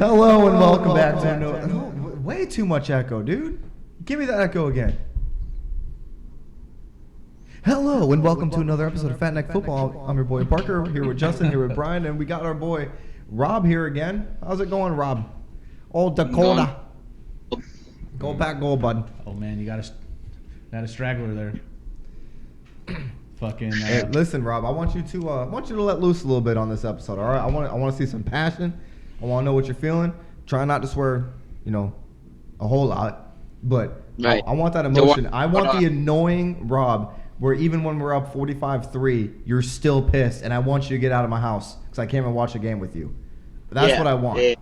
Hello and welcome back to way too much echo, dude. Give me that echo again. Hello and welcome to another episode of Fat Neck Football. I'm your boy Parker, here with Justin, here with Brian, and we got our boy Rob here again. How's it going, Rob? Old Dakota. Go back, go, bud. Oh man, you got a straggler there. Fucking. Hey, listen, Rob. I want you to let loose a little bit on this episode. All right. I want to see some passion. I want to know what you're feeling. Try not to swear, a whole lot, but right. I want that emotion. I want the annoying Rob, where even when we're up 45-3, you're still pissed, and I want you to get out of my house because I can't even watch a game with you. That's what I want. Yeah.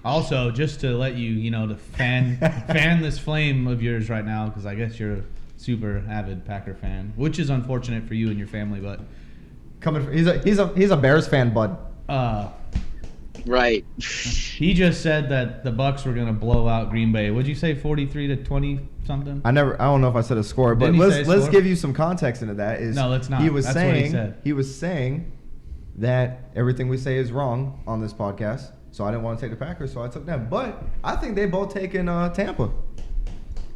Also, just to let you, to fan this flame of yours right now, because I guess you're a super avid Packer fan, which is unfortunate for you and your family. But he's a Bears fan, bud. Right. He just said that the Bucs were gonna blow out Green Bay. What'd you say, 43-20 something? I don't know if I said a score, but let's give you some context into that. No, let's not. He was That's saying what he said. He was saying that everything we say is wrong on this podcast. So I didn't want to take the Packers, so I took them. But I think they both taken Tampa.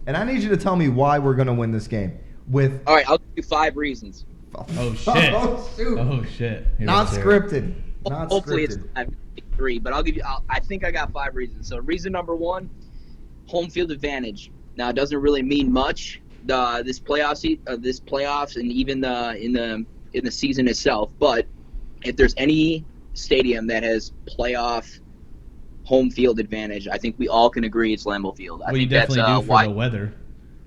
And I need you to tell me why we're going to win this game. All right, I'll give you 5 reasons. Oh, shit. Oh, shoot. Oh, shit. Not scripted. Not Hopefully scripted. it's 3, but I think I got 5 reasons. So reason number 1, home field advantage. Now, it doesn't really mean much this playoffs and even in the season itself. But if there's any stadium that has playoff home field advantage, I think we all can agree it's Lambeau Field. Well, you definitely do for the weather.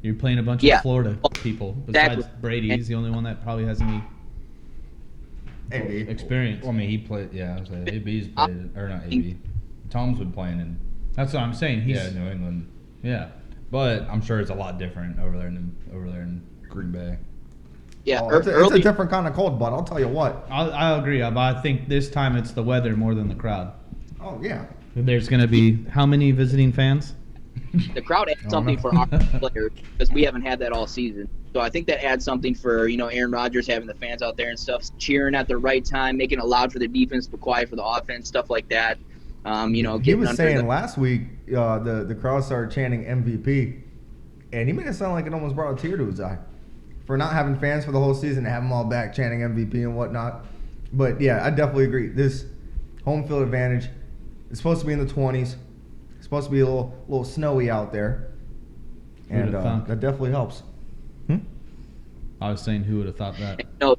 You're playing a bunch of Florida people. Besides Exactly. Brady, he's the only one that probably has any AB. experience. Well, I mean, he played. Yeah, I was saying AB's played, or not AB. Tom's been playing in. That's what I'm saying. He's New England. Yeah. But I'm sure it's a lot different over there in Green Bay. Yeah, It's a different kind of cold, bud. I'll tell you what. I'll agree, but I think this time it's the weather more than the crowd. Oh, yeah. There's going to be how many visiting fans? the crowd adds something for our players because we haven't had that all season. So I think that adds something for Aaron Rodgers having the fans out there and stuff, cheering at the right time, making it loud for the defense but quiet for the offense, stuff like that. He was saying last week the crowd started chanting MVP, and he made it sound like it almost brought a tear to his eye for not having fans for the whole season to have them all back chanting MVP and whatnot. But yeah, I definitely agree. This home field advantage is supposed to be in the 20s. It's supposed to be a little snowy out there, and that definitely helps. I was saying, who would have thought that? No,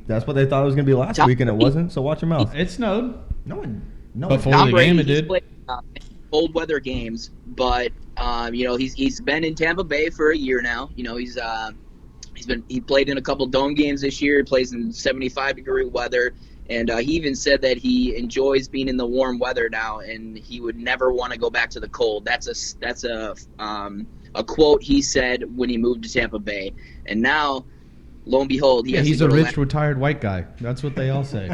That's what they thought it was going to be last week, and it wasn't. So watch your mouth. It snowed. No. Before Tom the Brady, game it he's did. played cold weather games, but he's been in Tampa Bay for a year now. He played in a couple dome games this year. He plays in 75-degree weather, and he even said that he enjoys being in the warm weather now, and he would never want to go back to the cold. That's a quote he said when he moved to Tampa Bay, and now, lo and behold, He's a rich retired white guy. That's what they all say.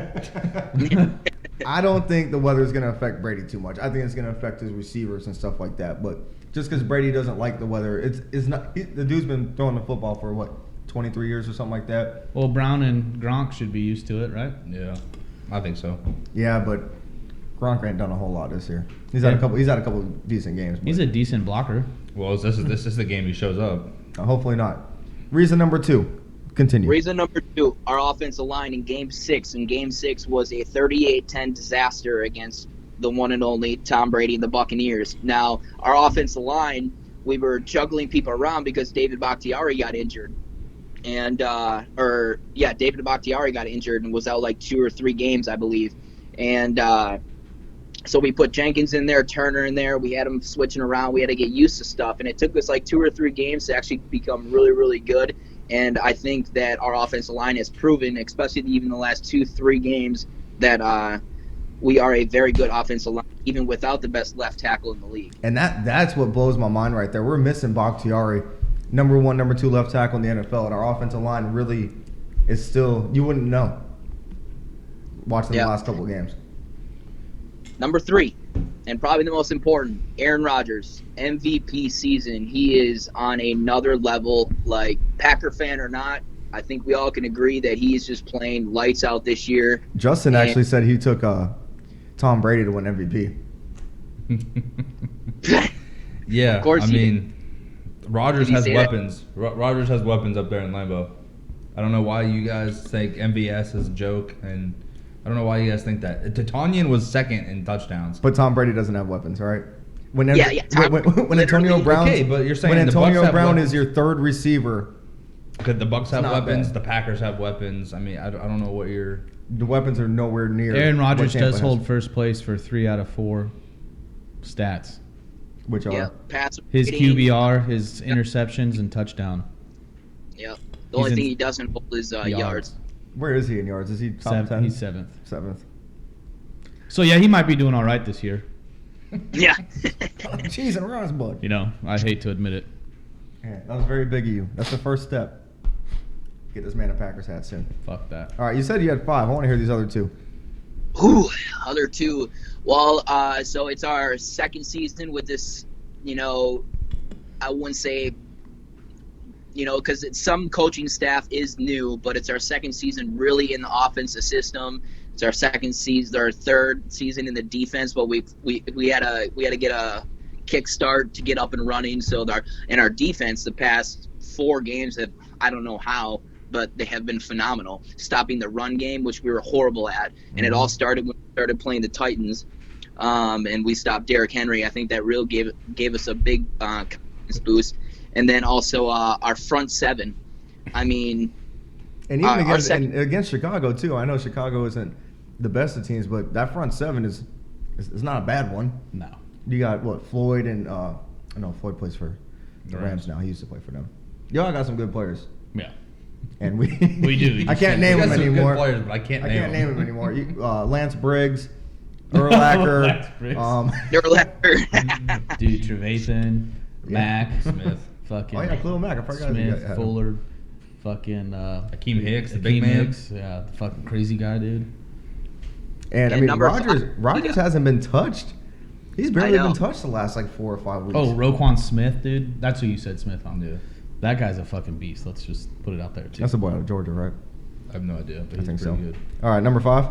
I don't think the weather is going to affect Brady too much. I think it's going to affect his receivers and stuff like that. But just because Brady doesn't like the weather, it's not. The dude's been throwing the football for 23 years or something like that. Well, Brown and Gronk should be used to it, right? Yeah, I think so. Yeah, but Gronk ain't done a whole lot this year. He's had a couple decent games. He's a decent blocker. Well, this is the game he shows up. Hopefully not. Reason number 2. Continue. Reason number 2, our offensive line in Game 6. And Game 6 was a 38-10 disaster against the one and only Tom Brady and the Buccaneers. Now, our offensive line, we were juggling people around because David Bakhtiari got injured. And David Bakhtiari got injured and was out like 2 or 3 games, I believe. And so we put Jenkins in there, Turner in there. We had them switching around. We had to get used to stuff. And it took us like 2 or 3 games to actually become really, really good. And I think that our offensive line has proven, especially even the last 2-3 games, that we are a very good offensive line, even without the best left tackle in the league. And that's what blows my mind right there. We're missing Bakhtiari, number 1, number 2 left tackle in the NFL, and our offensive line really is still, you wouldn't know watching the last couple of games. Number 3, and probably the most important, Aaron Rodgers, MVP season. He is on another level. Like, Packer fan or not, I think we all can agree that he's just playing lights out this year. Justin actually said he took Tom Brady to win MVP. Yeah, Of course I he mean, Rodgers Did he has say that? weapons. Rodgers has weapons up there in Lambeau. I don't know why you guys think MVS is a joke, and I don't know why you guys think that. Titanian was second in touchdowns. But Tom Brady doesn't have weapons, all right? When Tom when Antonio literally- Brown, Okay, but you're saying when the Bucs Antonio have Brown weapons. is your third receiver, Because the Bucks have not weapons, bad. the Packers have weapons. I mean, I don't know what you're. the weapons are nowhere near. Aaron what Rodgers Tampa does has, hold first place for 3 out of 4 stats. which are Yeah, pass His rating. QBR, his interceptions, and touchdown. Yeah. The only He's thing in he doesn't hold is yards. where is he in yards? Is he top 10? He's 7th. Seventh. So yeah, he might be doing all right this year. Yeah. Cheese and rosebud. You know, I hate to admit it. Yeah, that was very big of you. That's the first step. Get this man a Packers hat soon. Fuck that. All right, you said you had 5. I want to hear these other 2. Ooh, other 2. Well, so it's our second season with this, I wouldn't say, because some coaching staff is new, but it's our second season really in the offensive system. It's our second season, our third season in the defense, but we had to get a kickstart to get up and running. So our defense, the past 4 games have, I don't know how, but they have been phenomenal, stopping the run game, which we were horrible at. And it all started when we started playing the Titans, and we stopped Derrick Henry. I think that really gave us a big confidence boost. And then also our front 7. I mean, And even our second, against Chicago too. I know Chicago isn't the best of teams, but that front 7 is not a bad one. No. You got what, Floyd and no, Floyd plays for the Rams now. He used to play for them. Y'all got some good players, Yeah. and we We do. I can't We name got them some good anymore. players, but I can't name name them anymore. Lance Briggs, Urlacher, Lance Briggs. Dude, Trevathan, Mack, Smith. fucking Oh yeah, Khalil Mack. I forgot you Smith, had him. Fuller, fucking Akeem Hicks, the big Akeem man. Hicks, yeah, the fucking crazy guy, dude. And I And mean, number Rodgers 5. hasn't been touched. He's barely I know. been touched the last like 4 or 5 weeks. Oh, Roquan Smith, dude. That's who you said Smith on. Yeah. That guy's a fucking beast. Let's just put it out there, too. That's the boy out of Georgia, right? I have no idea, but I he's think pretty so. good. All right, number 5.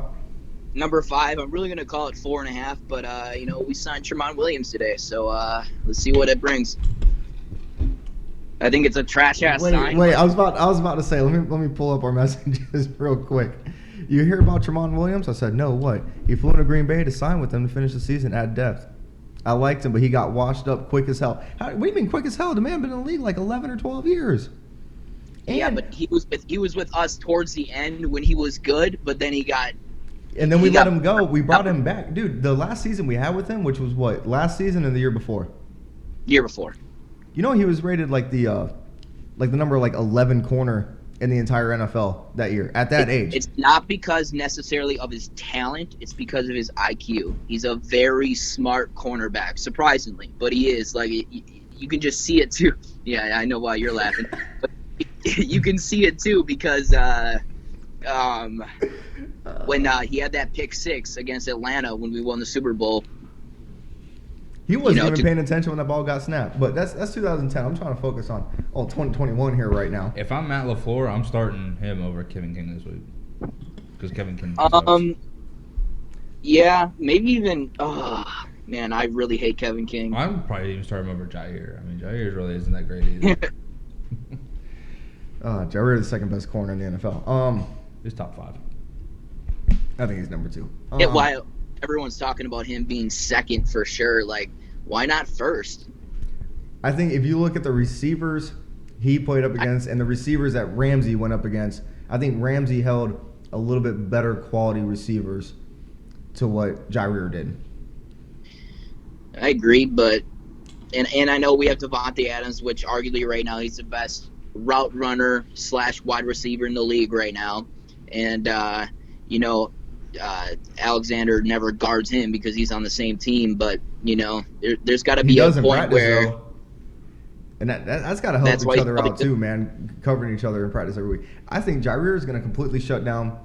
Number 5, I'm really going to call it 4.5, but, we signed Tramon Williams today, so let's see what it brings. I think it's a trash-ass sign. Wait, I was about to say, let me pull up our messages real quick. You hear about Tramon Williams? I said, no, what? He flew to Green Bay to sign with them to finish the season at depth. I liked him, but he got washed up quick as hell. What do you mean quick as hell? The man been in the league like 11 or 12 years. Yeah, And- but he was with us towards the end when he was good, but then he got And then we he let got- him go. We brought him back. Dude, the last season we had with him, which was what? Last season and the year before. year before. You know he was rated like the number 11 corner in the entire NFL that year at that age. It's not because necessarily of his talent, it's because of his IQ. He's a very smart cornerback, surprisingly, but he is. Like, you can just see it too. Yeah, I know why you're laughing. But you can see it too because when he had that pick 6 against Atlanta when we won the Super Bowl. He wasn't know, even paying attention when that ball got snapped. But that's 2010. I'm trying to focus on 2021 here right now. If I'm Matt LaFleur, I'm starting him over Kevin King this week. Because Kevin King. Yeah, maybe even. Oh man, I really hate Kevin King. I'm probably even starting him over Jair. I mean, Jair really isn't that great either. Jair is the second best corner in the NFL. He's top 5. I think he's number 2. Yeah, why everyone's talking about him being second for sure? Like, why not first? I think if you look at the receivers he played up against and the receivers that Ramsey went up against, I think Ramsey held a little bit better quality receivers to what Jair did. I agree, but and I know we have Devontae Adams, which arguably right now he's the best route runner / wide receiver in the league right now, and Alexander never guards him because he's on the same team. But there's got to He be a does in point practice, where. though. And that's got to help That's why each he's other probably out too, man. Covering each other in practice every week. I think Jair is going to completely shut down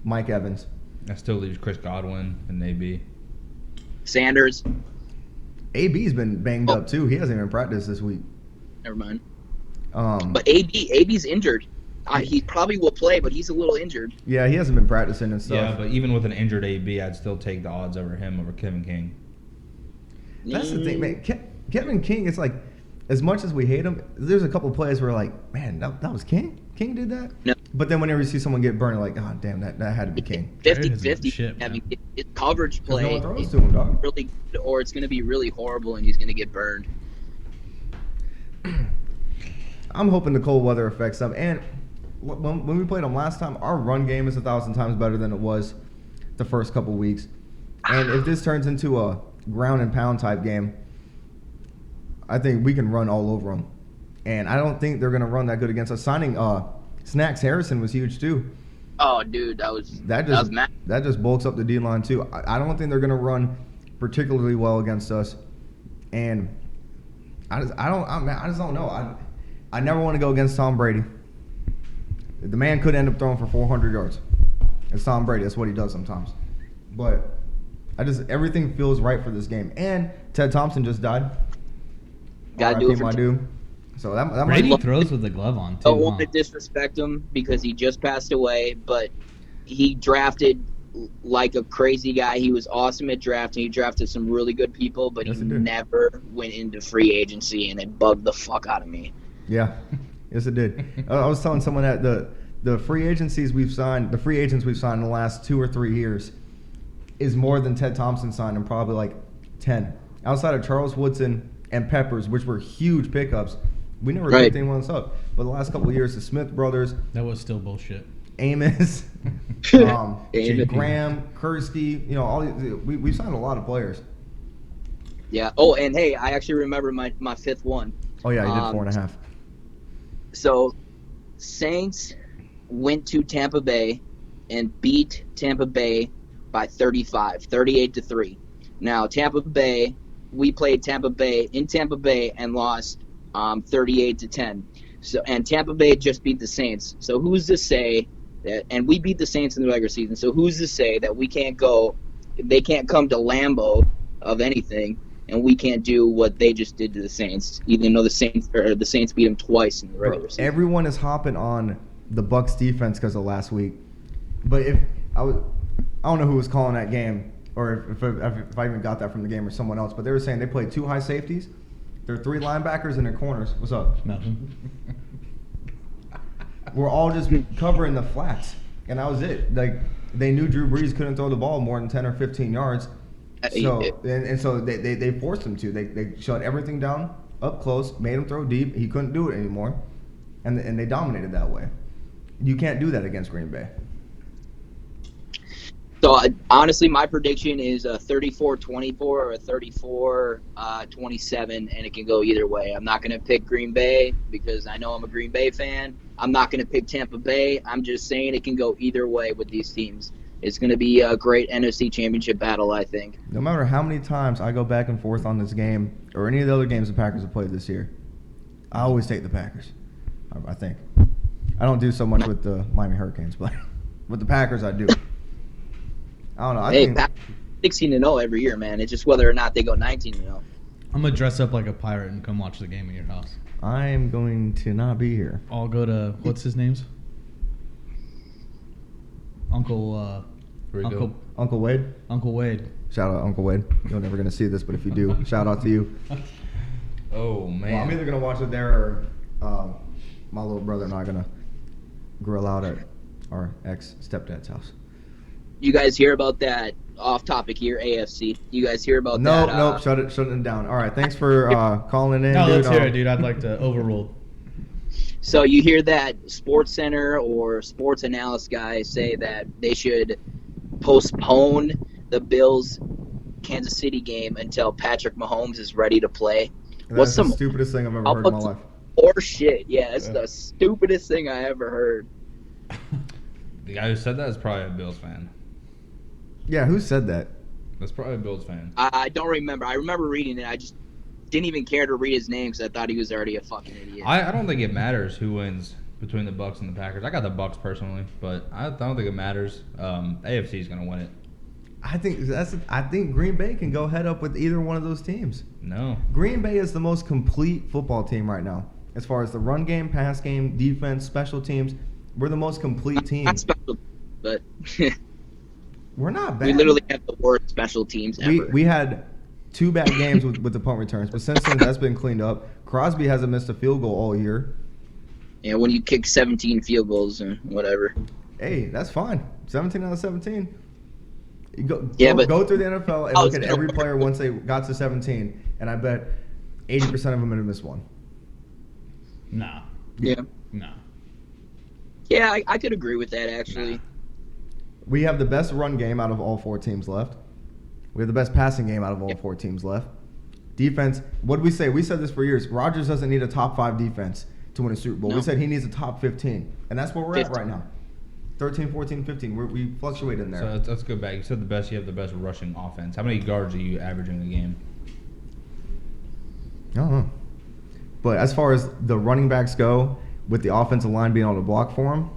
Mike Evans. That still leaves Chris Godwin and AB. Sanders. AB's been banged up too. He hasn't even practiced this week. Never mind. Um, But AB's injured. He probably will play, but he's a little injured. Yeah, he hasn't been practicing and stuff. Yeah, but even with an injured AB, I'd still take the odds over him over Kevin King. That's the thing, man. Kevin King, it's like, as much as we hate him, there's a couple plays where like, man, that was King? King did that? No. But then whenever you see someone get burned, you're like, oh, damn, that had to be King. 50-50 having his coverage No play one throws to him, dog. really good, or it's going to be really horrible and he's going to get burned. I'm hoping the cold weather affects them. And when we played them last time, our run game is 1,000 times better than it was the first couple weeks. And if this turns into a ground and pound type game, I think we can run all over them. And I don't think they're going to run that good against us. Signing Snacks Harrison was huge too. Oh, dude, that was mad. That just bulks up the D line too. I don't think they're going to run particularly well against us. And I just don't know. I never want to go against Tom Brady. The man could end up throwing for 400 yards. It's Tom Brady. That's what he does sometimes. But everything feels right for this game. And Ted Thompson just died. Gotta do it for dude. So that Brady throws with the glove on too. Don't want to disrespect him because he just passed away, but he drafted like a crazy guy. He was awesome at drafting. He drafted some really good people, but he never went into free agency, and it bugged the fuck out of me. Yeah, yes it did. I was telling someone that the free agents we've signed in the last 2 or 3 years is more than Ted Thompson signed in probably like 10. Outside of Charles Woodson and Peppers, which were huge pickups, we never picked anyone up. But the last couple of years, the Smith brothers, that was still bullshit. Amos, Graham, Kursky, all these, we've signed a lot of players. Yeah. Oh, and hey, I actually remember my fifth one. Oh yeah, you did 4.5. So, Saints went to Tampa Bay and beat Tampa Bay by 38-3. Now, Tampa Bay, we played Tampa Bay in Tampa Bay and lost 38-10. So, and Tampa Bay just beat the Saints. So who's to say that? And we beat the Saints in the regular season. So who's to say that we can't go? They can't come to Lambeau of anything, and we can't do what they just did to the Saints, even though the Saints beat them twice in the regular season. Everyone is hopping on the Bucs defense because of last week. But I don't know who was calling that game, or if I even got that from the game or someone else. But they were saying they played 2 high safeties. There are 3 linebackers in their corners. What's up? Nothing. We're all just covering the flats, and that was it. Like, they knew Drew Brees couldn't throw the ball more than 10 or 15 yards. So they forced him to. They shut everything down up close, made him throw deep. He couldn't do it anymore, and they dominated that way. You can't do that against Green Bay. So, honestly, my prediction is a 34-24 or a 34-27, and it can go either way. I'm not going to pick Green Bay because I know I'm a Green Bay fan. I'm not going to pick Tampa Bay. I'm just saying it can go either way with these teams. It's going to be a great NFC Championship battle, I think. No matter how many times I go back and forth on this game or any of the other games the Packers have played this year, I always take the Packers, I think. I don't do so much with the Miami Hurricanes, but with the Packers I do. I don't know. I think 16-0 every year, man. It's just whether or not they go 19-0. I'm gonna dress up like a pirate and come watch the game at your house. I'm going to not be here. I'll go to what's his name's? Uncle Wade. Uncle Wade. Shout out Uncle Wade. You're never gonna see this, but if you do, shout out to you. Oh man. Well, I'm either gonna watch it there or my little brother and I are gonna grill out at our ex-stepdad's house. You guys hear about that off topic here, AFC? You guys hear about that? Nope. Shut it down. All right, thanks for calling in. No, dude. let's hear it, dude. I'd like to overrule. So you hear that Sports Center or sports analyst guys say that they should postpone the Bills Kansas City game until Patrick Mahomes is ready to play. That's the stupidest thing I've ever heard in my life. Or shit. Yeah, it's the stupidest thing I ever heard. The guy who said that is probably a Bills fan. Yeah, who said that? That's probably a Bills fan. I don't remember. I remember reading it. I just didn't even care to read his name because I thought he was already a fucking idiot. I don't think it matters who wins between the Bucs and the Packers. I got the Bucs personally, but I don't think it matters. AFC is going to win it. I think Green Bay can go head up with either one of those teams. No. Green Bay is the most complete football team right now. As far as the run game, pass game, defense, special teams, We're the most complete team. Not special, but We're not bad. we literally have the worst special teams ever. We had 2 bad games with the punt returns, but since then that's been cleaned up. Crosby hasn't missed a field goal all year. Yeah, when you kick 17 field goals and whatever. Hey, that's fine. 17 out of 17. You go But go through the NFL and I look was at gonna- every player once they got to 17, and I bet 80% of them have missed one. Nah. Yeah. Nah. Yeah, I could agree with that, actually. We have the best run game out of all 4 teams left. We have the best passing game out of all Yep. 4 teams left. Defense, what did we say? We said this for years. Rodgers doesn't need a top 5 defense to win a Super Bowl. No. We said he needs a top 15. And that's where we're at 15. right now. 13, 14, 15. We fluctuate in there. So let's go back. You said you have the best rushing offense. How many yards are you averaging a game? I don't know. But as far as the running backs go, with the offensive line being on the block for them,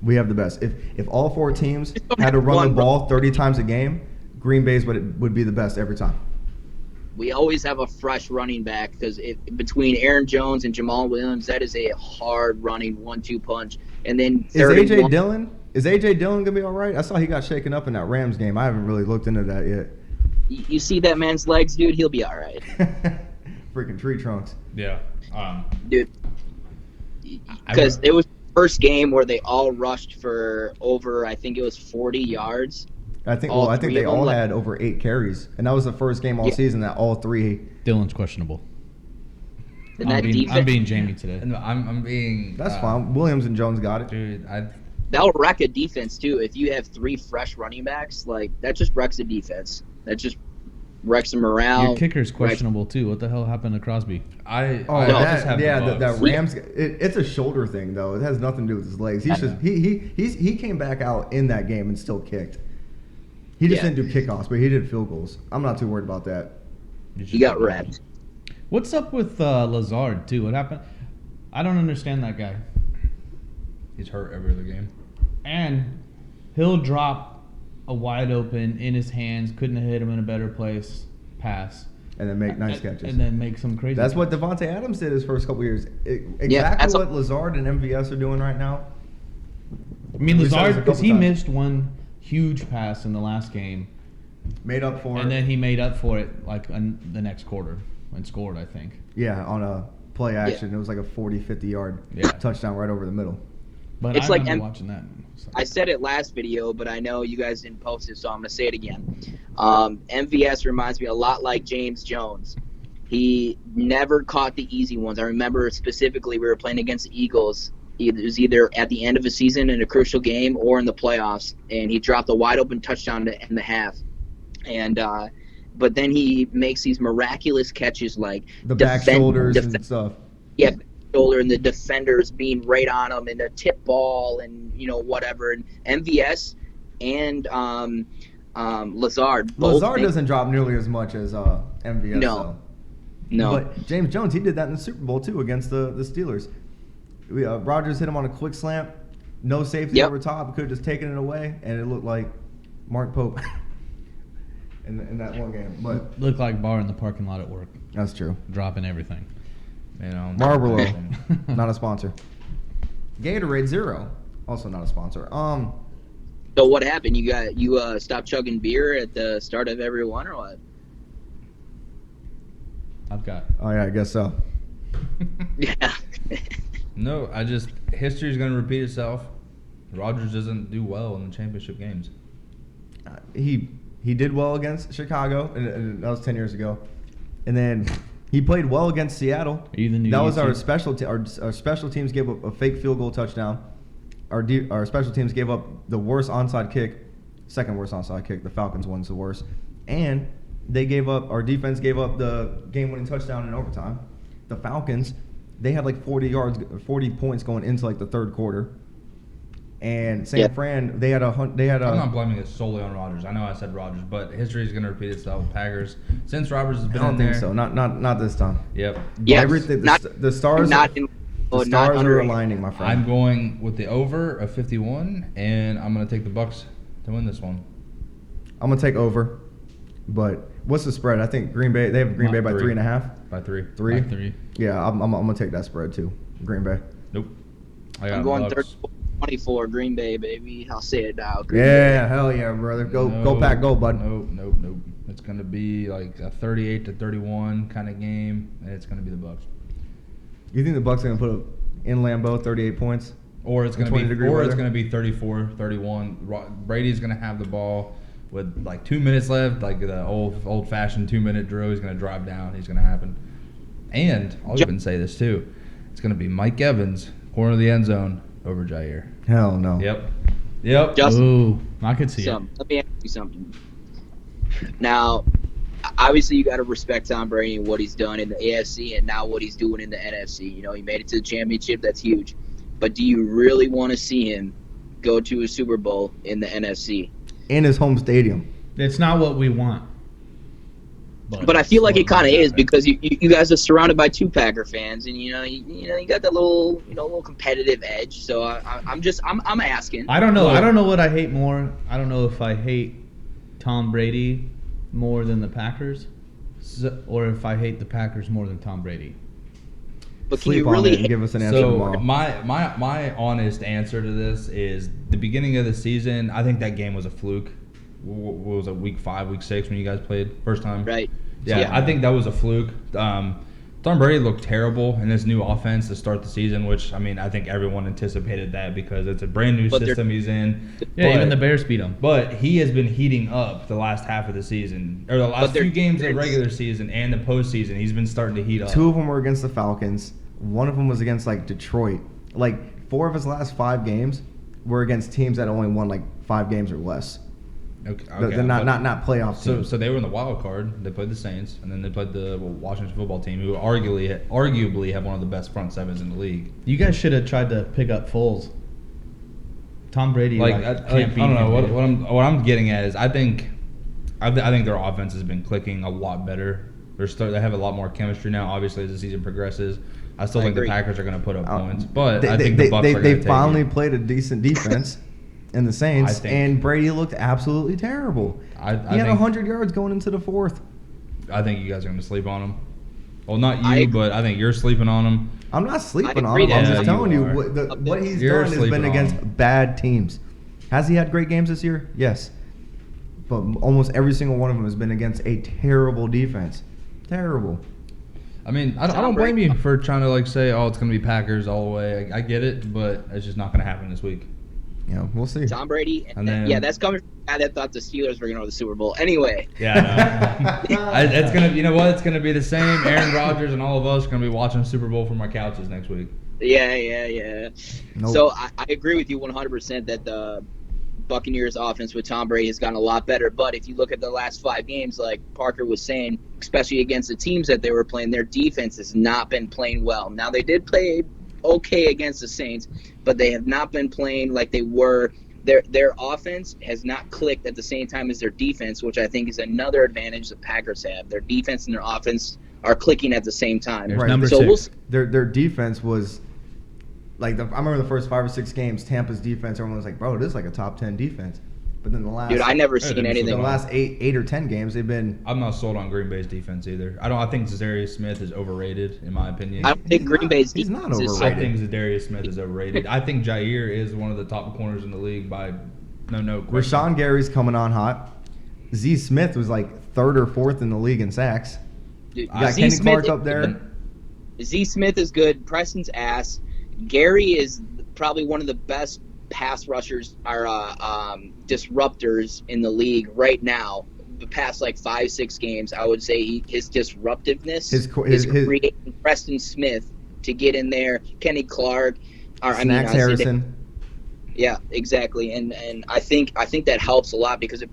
we have the best. If all 4 teams had to run the ball 30 times a game, Green Bay's would be the best every time. We always have a fresh running back because between Aaron Jones and Jamal Williams, that is a hard running 1-2 punch. And then Is AJ Dillon gonna be all right? I saw he got shaken up in that Rams game. I haven't really looked into that yet. You see that man's legs, dude? He'll be all right, Freaking tree trunks. Yeah. dude. Because it was the first game where they all rushed for over, I think it was 40 yards. I think All I think three they of them, all like- had over 8 carries, and that was the first game all Yeah. season that all 3. Dylan's questionable. And I'm that being, defense, I'm being Jamie today. And I'm being. That's fine. Williams and Jones got it. Dude, that'll wreck a defense too. If you have 3 fresh running backs, like that just wrecks a defense. That just wrecks the morale. Your kicker's questionable too. What the hell happened to Crosby? I That, just have yeah, bugs. that Rams. It's a shoulder thing though. It has nothing to do with his legs. He's just he came back out in that game and still kicked. He just Yeah. didn't do kickoffs, but he did field goals. I'm not too worried about that. He got wrecked. What's up with Lazard too? What happened? I don't understand that guy. He's hurt every other game. And he'll drop a wide open in his hands, couldn't have hit him in a better place, pass. And then make nice catches. And then make some crazy That's what catches. Devontae Adams did his first couple years. Exactly that's what Lazard and MVS are doing right now. I mean, We said this a Lazard, because couple he times. missed one huge pass in the last game, Made up for and it. then he made up for it like the next quarter and scored, I think. Yeah, on a play action. It was like a 40, 50-yard Yeah. touchdown right over the middle. But It's I like remember watching that. So. I said it last video, but I know you guys didn't post it, so I'm going to say it again. MVS reminds me a lot like James Jones. He never caught the easy ones. I remember specifically we were playing against the Eagles. It was either at the end of a season in a crucial game or in the playoffs, and he dropped a wide open touchdown to end the half. And but then he makes these miraculous catches like The back shoulders and stuff. yeah, shoulder and the defenders being right on him and the tip ball and whatever. And MVS and Lazard. Lazard doesn't drop nearly as much as MVS. No. though. No. But James Jones, he did that in the Super Bowl too against the Steelers. Rodgers hit him on a quick slant, no safety Yep. over top. Could have just taken it away, and it looked like Mark Pope in that one game. But Looked like bar in the parking lot at work, that's true. dropping everything. Marlboro, not a sponsor. Gatorade Zero, also not a sponsor. So what happened? You stopped chugging beer at the start of every one or what? I've got. Oh yeah, I guess so. Yeah. No, history's going to repeat itself. Rodgers doesn't do well in the championship games. He did well against Chicago, and that was 10 years ago. And then he played well against Seattle. Are you the new That was our YouTube? special. Our special teams gave up a fake field goal touchdown. Our special teams gave up the worst onside kick, second worst onside kick. The Falcons one's the worst, and our defense gave up the game-winning touchdown in overtime. The Falcons, they had like 40 points going into like the third quarter. And San Fran, they had I'm not blaming it solely on Rodgers. I know I said Rodgers, but history is going to repeat itself with Packers. Since Rodgers has been I don't in think there. so. Not this time. Yep. Yeah, Everything. not- The stars. The stars are aligning, my friend. I'm going with the over of 51, and I'm going to take the Bucks to win this one. I'm gonna take over. But what's the spread? I think Green Bay. They have Green Bay by 3.5. By 3. Three. By 3. Yeah, I'm gonna take that spread too. Green Bay. Nope. I got I'm going Bucks. 24, Green Bay, baby. I'll say it now. Green Yeah, Bay. hell yeah, brother. Go Pack, go, bud. Nope. It's gonna be like a 38-31 kind of game, and it's gonna be the Bucks. You think the Bucks are gonna put up in Lambeau 38 points? Or it's gonna 20-degree weather? 34-31. Brady's gonna have the ball with like 2 minutes left, like the old-fashioned 2-minute drill. He's gonna drive down. He's gonna happen. And I'll even say this too. It's gonna be Mike Evans, corner of the end zone, over Jair. Hell no. Yep. Justin, Ooh, I could see it. let me ask you something. Now, obviously, you got to respect Tom Brady and what he's done in the AFC and now what he's doing in the NFC. You know, he made it to the championship. That's huge. But do you really want to see him go to a Super Bowl in the NFC? In his home stadium. It's not what we want. But I feel like it kind of is because you guys are surrounded by two Packer fans, and you got that little competitive edge. So I'm asking. I don't know. I don't know what I hate more. I don't know if I hate Tom Brady more than the Packers, or if I hate the Packers more than Tom Brady. But can Sleep you on really it and give us an answer So tomorrow. my honest answer to this is the beginning of the season. I think that game was a fluke. What was it, week 5, week 6 when you guys played first time? Right? Yeah, I think that was a fluke. Tom Brady looked terrible in this new offense to start the season, which, I mean, I think everyone anticipated that because it's a brand new system he's in. Yeah, even the Bears beat him. But he has been heating up the last half of the season, or the last few games of the regular season and the postseason. He's been starting to heat up. 2 of them were against the Falcons. 1 of them was against, like, Detroit. Like, 4 of his last 5 games were against teams that only won, like, 5 games or less. Okay, They're not playoff teams. So they were in the wild card. They played the Saints, and then they played the Washington football team, who arguably have one of the best front sevens in the league. You guys should have tried to pick up Foles. Tom Brady I can't beat don't know him. what I'm getting at is I think their offense has been clicking a lot better. They have a lot more chemistry now. Obviously, as the season progresses, I still think the Packers are going to put up points, but I think the Bucs are going to take it. They finally played a decent defense. And the Saints, think. and Brady looked absolutely terrible. He had 100 yards going into the 4th. I think you guys are going to sleep on him. Well, not you, but I think you're sleeping on him. I'm not sleeping on agree him. I'm that just telling you you are. what he's You're done has sleeping been on against him. bad teams. Has he had great games this year? Yes. But almost every single one of them has been against a terrible defense. Terrible. I mean, I don't blame you for trying to say, oh, it's going to be Packers all the way. I get it, but it's just not going to happen this week. Yeah, we'll see. Tom Brady, And then- that's coming from a guy that thought the Steelers were going to win the Super Bowl. Anyway, Yeah, it's gonna. You know what? It's gonna be the same. Aaron Rodgers and all of us are gonna be watching Super Bowl from our couches next week. yeah. Nope. So I agree with you 100% that the Buccaneers offense with Tom Brady has gotten a lot better. But if you look at the last 5 games, like Parker was saying, especially against the teams that they were playing, their defense has not been playing well. Now, they did play okay against the Saints, but they have not been playing like they were. Their offense has not clicked at the same time as their defense, which I think is another advantage the Packers have. Their defense and their offense are clicking at the same time. There's Right. number So 6. we'll see. Their defense was I remember the first 5 or 6 games, Tampa's defense, everyone was like, bro, this is like a top 10 defense. But then the last Dude, I never Hey, seen they've been anything. the last 8 or 10 games, they've been. I'm not sold on Green Bay's defense either. I think Zadarius Smith is overrated in my opinion. I don't think Green Bay's He's not defense is- I overrated. think Zadarius Smith is overrated. I think Jair is one of the top corners in the league by no question. Rashawn Gary's coming on hot. Z Smith was like 3rd or 4th in the league in sacks. Dude, You got Z Kenny Smith Clark up there. Z Smith is good. Preston's ass. Gary is probably one of the best pass rushers or disruptors in the league right now. The past 5-6 games, I would say his disruptiveness His is creating Preston Smith to get in there. Kenny Clark, Snacks Harrison. Yeah, exactly, and I think that helps a lot because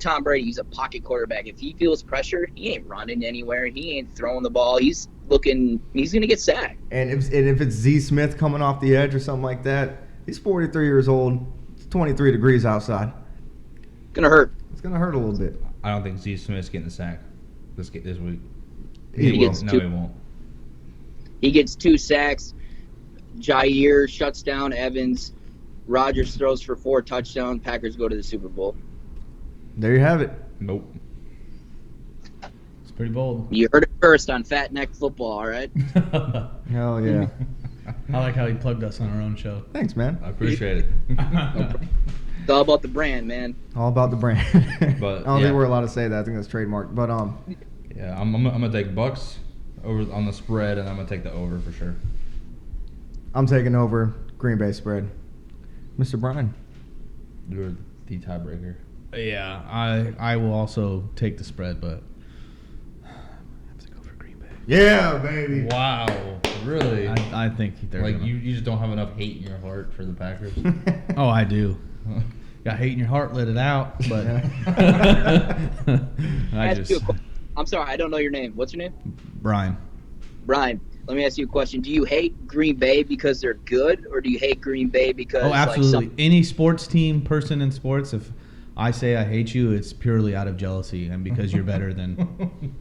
Tom Brady, he's a pocket quarterback. If he feels pressure, he ain't running anywhere. He ain't throwing the ball. He's gonna get sacked. And if it's Z Smith coming off the edge or something like that, he's 43 years old. It's 23 degrees outside. Gonna hurt. It's gonna hurt a little bit. I don't think Z Smith's getting the sack this week. He will. gets No, two- he won't. He gets 2 sacks. Jair shuts down Evans. Rodgers throws for 4 touchdowns. Packers go to the Super Bowl. There you have it. Nope. It's pretty bold. You heard it first on Fat Neck Football, all right? Hell yeah. I like how he plugged us on our own show. Thanks, man. I appreciate it. It's all about the brand, man. All about the brand. But, I don't yeah. think we're allowed to say that. I think that's trademarked. But Yeah, I'm gonna take Bucks over on the spread, and I'm gonna take the over for sure. I'm taking over Green Bay spread. Mr. Brian. You're the tiebreaker. Yeah, I will also take the spread, but I have to go for Green Bay. Yeah, baby. Wow, really? I think they're Like gonna- you just don't have enough hate in your heart for the Packers. Oh, I do. Got hate in your heart, let it out. But I'm sorry, I don't know your name. What's your name? Brian. Brian. Let me ask you a question. Do you hate Green Bay because they're good, or do you hate Green Bay because Oh, absolutely. Like Any sports team, person in sports, if I say I hate you, it's purely out of jealousy and because you're better than.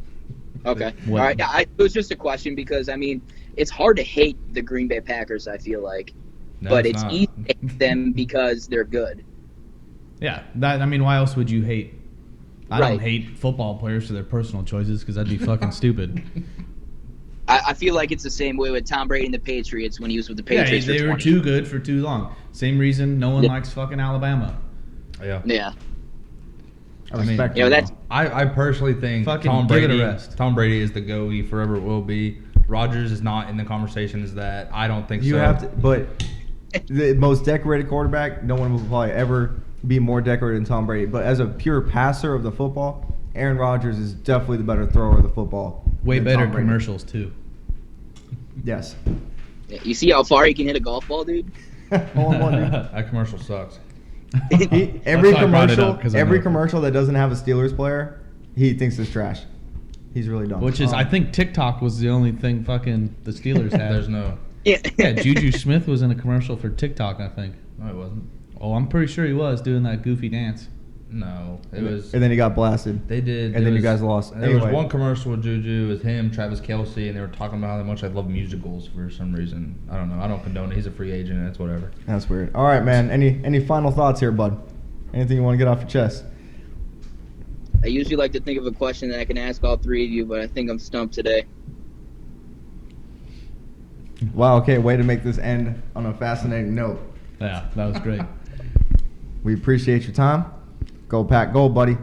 Okay. What- All right. It was just a question because, I mean, it's hard to hate the Green Bay Packers, I feel like. No, but it's not. easy to hate them because they're good. Yeah, why else would you hate? I Right. don't hate football players for their personal choices because that'd be fucking stupid. I feel like it's the same way with Tom Brady and the Patriots when he was with the Yeah, Patriots they for were 20 too good for too long. Same reason no one Yeah. likes fucking Alabama. Yeah. Yeah. I mean, respect You know, you, that's though. I personally think Fucking Tom give it a Brady. rest. Tom Brady is the GOAT. He forever will be. Rodgers is not in the conversation. Is that I don't think You so. have to, but the most decorated quarterback, no one will probably ever be more decorated than Tom Brady. But as a pure passer of the football, Aaron Rodgers is definitely the better thrower of the football. Way than better Tom Brady. commercials too. Yes. You see how far he can hit a golf ball, dude? Hold on, dude. That commercial sucks. Every why I brought it commercial, up, 'cause I every know. commercial that doesn't have a Steelers player, he thinks is trash. He's really dumb. Which is, I think TikTok was the only thing fucking the Steelers had. There's no. Yeah. Yeah, Juju Smith was in a commercial for TikTok, I think. No, it wasn't. Oh, I'm pretty sure he was doing that goofy dance. No, it was. and then he got blasted. They did. and it then you was- guys lost. There was Anyway. one commercial with Juju. It was him, Travis Kelce, and they were talking about how much I love musicals for some reason. I don't know. I don't condone it. He's a free agent. That's whatever. That's weird. All right, man. Any final thoughts here, bud? Anything you want to get off your chest? I usually like to think of a question that I can ask all three of you, but I think I'm stumped today. Wow. Okay. Way to make this end on a fascinating note. Yeah, that was great. We appreciate your time. Go Pack, go, buddy.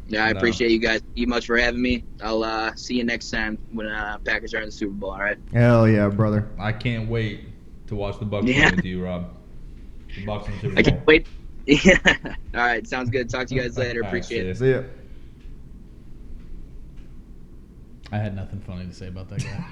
Yeah, I No. appreciate you guys much for having me. I'll see you next time when Packers are in the Super Bowl, all right? Hell yeah, brother. I can't wait to watch the Bucks Yeah. play with you, Rob. The Bucks in the Super I Bowl. can't wait. Yeah. All right, sounds good. Talk to you guys later. All right, Appreciate it. See ya. I had nothing funny to say about that guy.